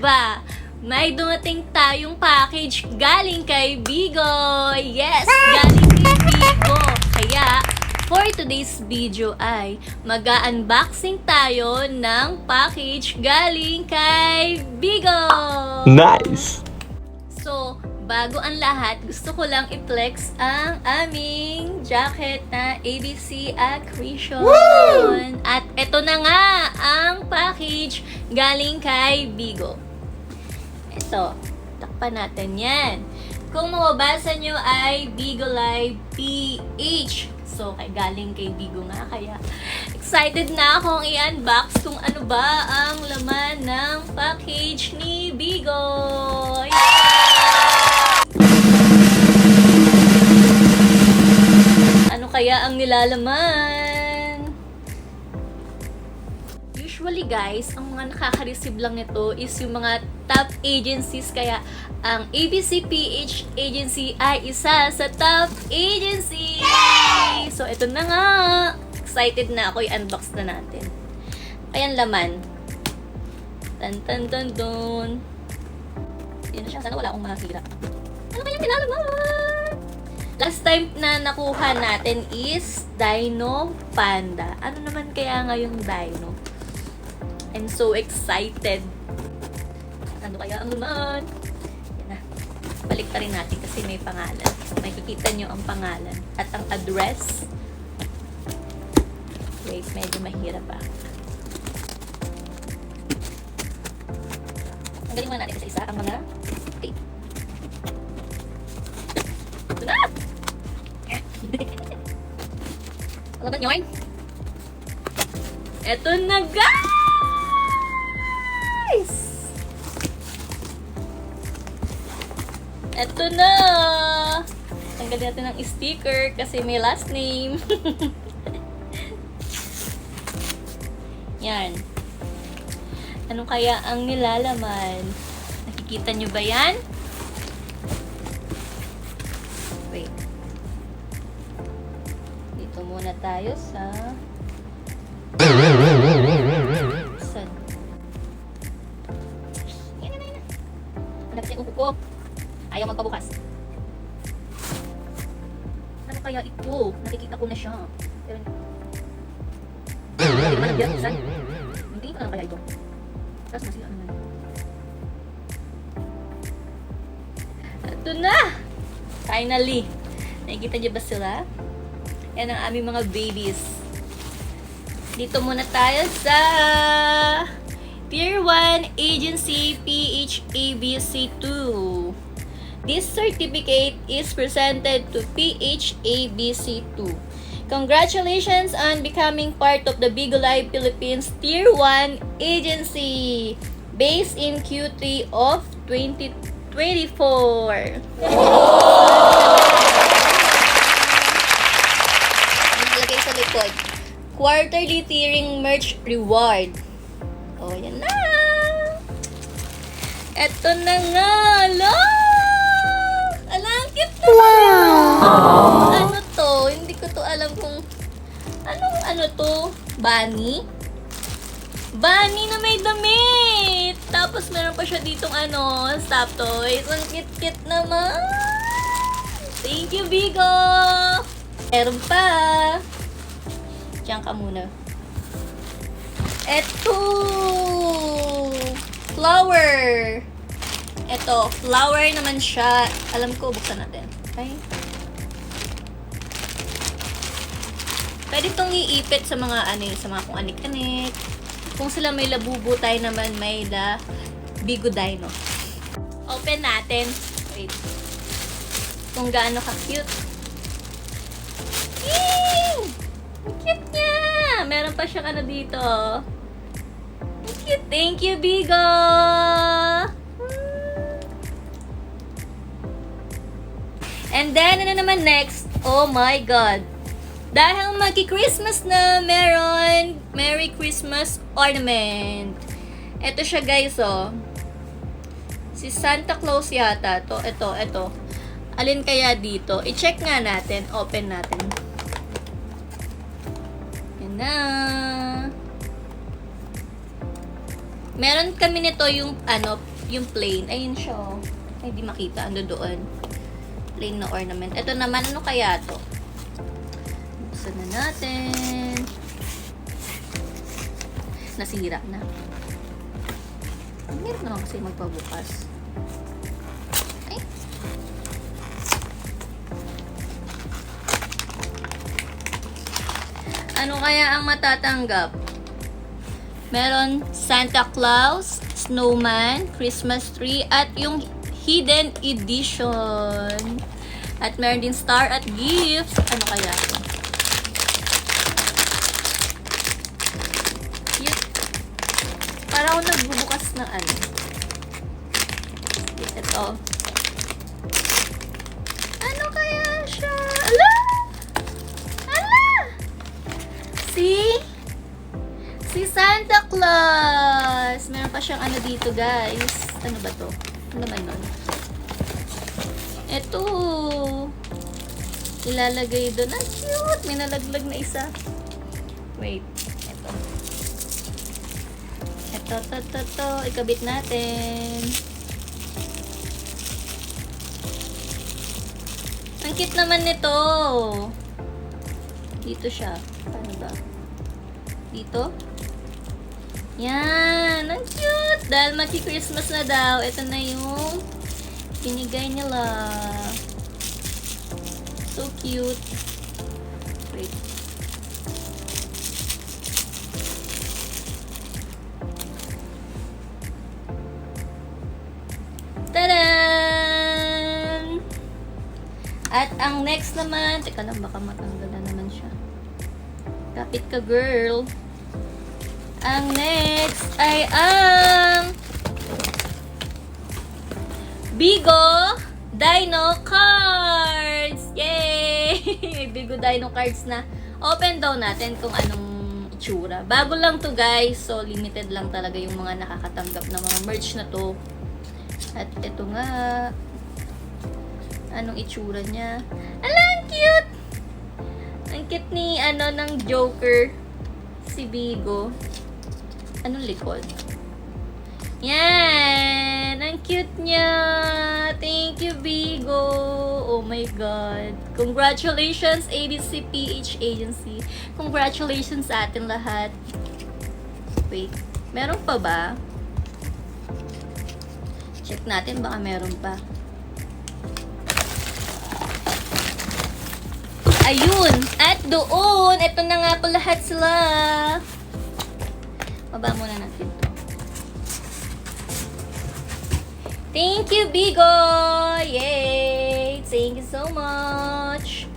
ba? May dumating tayong package galing kay Bigo. Yes, galing kay Bigo. Kaya, for today's video ay mag-unboxing tayo ng package galing kay Bigo. Nice! So, bago ang lahat, gusto ko lang i-flex ang aming jacket na ABC Accretion. Woo! At eto na nga ang package galing kay Bigo. Ito, takpan natin yan. Kung mababasa nyo ay Bigo Live PH. So, galing kay Bigo nga. Kaya, excited na akong i-unbox kung ano ba ang laman ng package ni Bigo. Ano kaya ang nilalaman? Usually guys, ang mga nakaka-receive lang nito is yung mga top agencies. Kaya ang ABCPH agency ay isa sa top agency. Yay! So ito na nga. Excited na ako, i-unbox na natin. Ayan laman. Tan tan tan tan. Yan na siya. Sana wala akong mahira. Ano kaya nilalaman? Last time na nakuha natin is Dino Panda. Ano naman kaya ngayong Dino? I'm so excited. Ano kaya ang laman? Yan na. Balik pa rin natin kasi may pangalan. Makikita nyo ang pangalan at ang address. Wait, medyo mahirap pa. Tanggalin muna natin isa-isa ang mga tape. Ito na! Alaman nyo yun? Ito na guys! Ito na! Tanggalin natin ang sticker kasi may last name. Yan. Ano kaya ang nilalaman? Nakikita nyo ba yan? Wait. Dito muna tayo sa... Saan? Yan. Hanap siya kuko ko. Ayaw magpabukas. Ano kaya ito? Nakikita ko na siya. Pero hindi naman ang buksan. Hindi ko lang kaya ito. Tapos masira naman. Ito na! Finally! Nakikita niyo ba sila? Yan ang aming mga babies. Dito muna tayo sa Tier 1 Agency PHABC2. This certificate is presented to PHABC2. Congratulations on becoming part of the Bigo Live Philippines Tier 1 Agency based in Q3 of 2024. Naglagay sa likod. Quarterly tiering merch reward. Oh, yan na! Eto na nga! Ala! Ang cute na! Wow! Ano to? Hindi ko to alam kung... Ano to? Bunny? Bunny na may damit! Tapos meron pa siya ditong stuffed toys. Ang cute-cute naman! Thank you, Bigo! Meron pa! Diyan ka muna. Eto! Flower! Eto, flower naman siya. Alam ko, buksan natin. Okay? Pwede itong iipit sa mga sa mga kung anik-anik. Kung sila may labubo, tayo naman may Bigo Dino. Open natin. Wait. Kung gaano ka-cute. Yay! Ang cute niya! Meron pa siyang dito. Ang cute. Thank you, Bigo! And then, ano naman next? Oh my God! Dahil magki-Christmas na, meron Merry Christmas ornament. Ito siya guys, oh. Si Santa Claus yata. Ito. Alin kaya dito? I-check nga natin. Open natin. Yan na. Meron kami nito yung yung plain. Ayun siya, oh. Ay, di makita. Ando doon. Plain na ornament. Ito naman, ano kaya to? Buksan na natin. Nasira na. Ang hirap naman kasi magpabukas. Ay. Ano kaya ang matatanggap? Meron Santa Claus, Snowman, Christmas Tree, at yung Hidden Edition. At meron din Star at Gifts. Ano kaya ito? Cute. Para ako nagbubukas ng ano. Ito. Ano kaya siya? Ala! Ala! Si Santa Claus! Meron pa siyang ano dito, guys. Ano ba to? Ano naman nun? Ito. Ilalagay doon. Ang cute! May nalaglag na isa. Wait. Ito. Ikabit natin. Ang cute naman nito. Dito siya. Paano ba? Dito? Yan! Ang cute! Dahil magki-Christmas na daw, ito na yung binigay nila. So cute. Wait. Tadaan! At ang next naman, teka lang, baka matanggal na naman siya. Kapit ka, girl. Ang next ay ang Bigo Dino Cards! Yay! May Bigo Dino Cards na. Open daw natin kung anong itsura. Bago lang to, guys. So, limited lang talaga yung mga nakakatanggap ng mga merch na to. At ito nga. Anong itsura niya? Ala, ang cute! Ang cute ni, ng Joker. Si Bigo. Anong likod? Yan! Ang cute niya! Thank you, Bigo! Oh my God! Congratulations, ABC PH Agency! Congratulations sa atin lahat! Wait, meron pa ba? Check natin, baka meron pa. Ayun! At doon, ito na nga po lahat sila! Baba muna natin to. Thank you, Bigo! Yay! Thank you so much!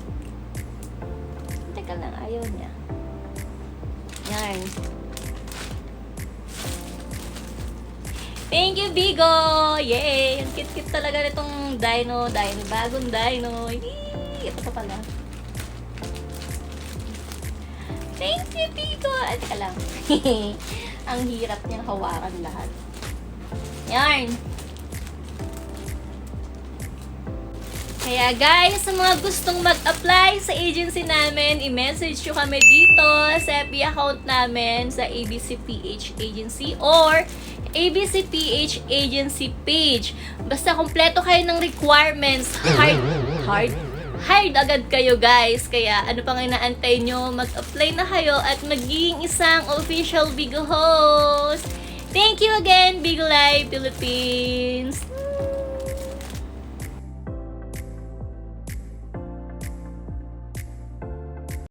Teka lang, ayaw niya. Yan. Thank you, Bigo! Yay! Ang cute-cute talaga nitong dino. Bagong dino. Yee! Ito pa pala. Thank you, Bigo! Ay, teka lang. Ang hirap niyang hawakan lahat. Yarn! Kaya guys, sa mga gustong mag-apply sa agency namin, i-message nyo kami dito sa FB account namin sa ABCPH Agency or ABCPH Agency page. Basta kompleto kayo ng requirements. Hired agad kayo, guys. Kaya ano pang inaantay nyo? Mag-apply na kayo at maging isang official Bigo host. Thank you again, Bigo Live Philippines.